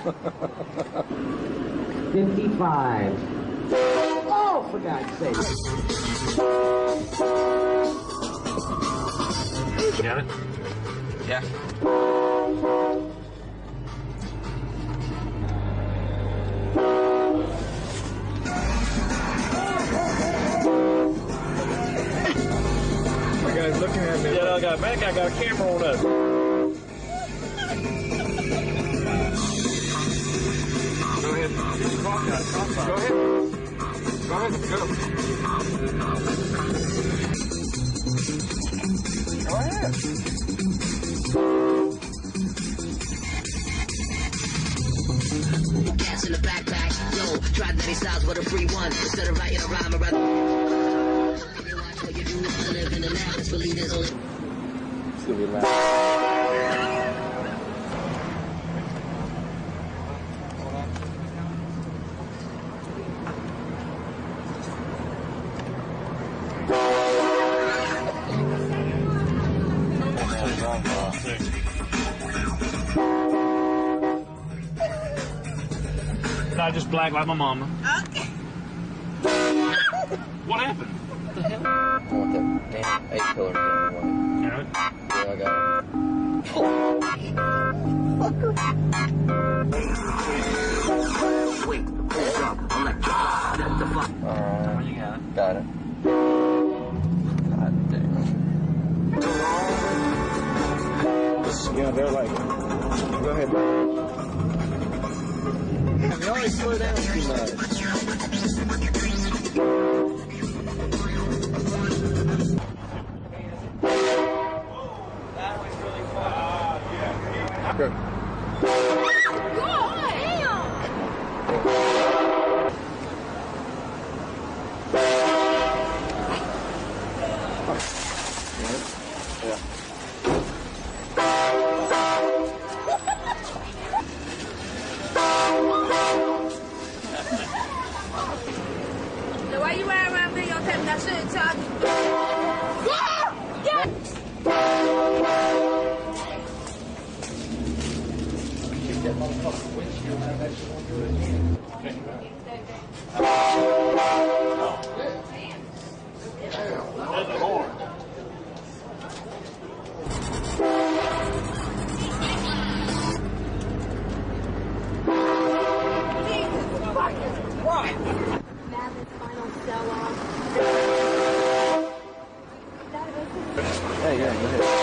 55. Oh, for God's sake. Got it? Yeah. My guy's looking at me. Yeah, I got a camera on us. Go ahead. Go ahead. Go ahead. Go. Go ahead. Gas in the backpack, yo, try many styles with a free one. Instead of writing a rhyme, I'd rather watch what you do to live in the lab. Let's believe there's only. It's gonna be loud. I just black like my mama. Okay. What happened? What the hell? I want that damn 8-pillar thing away. Got it? Yeah, I got Wait, hold up, electric. What the fuck? it. Alright. You got it. Got it. God damn. Yeah, they're like, go ahead. You always slow down too much. That was really fun. Good. Yeah. The way you wear around videotaping that shit, child. Yeah! That motherfucking windshield, I bet you won't do it again. That's the horn. Madness final sell-off. Hey, yeah, go ahead.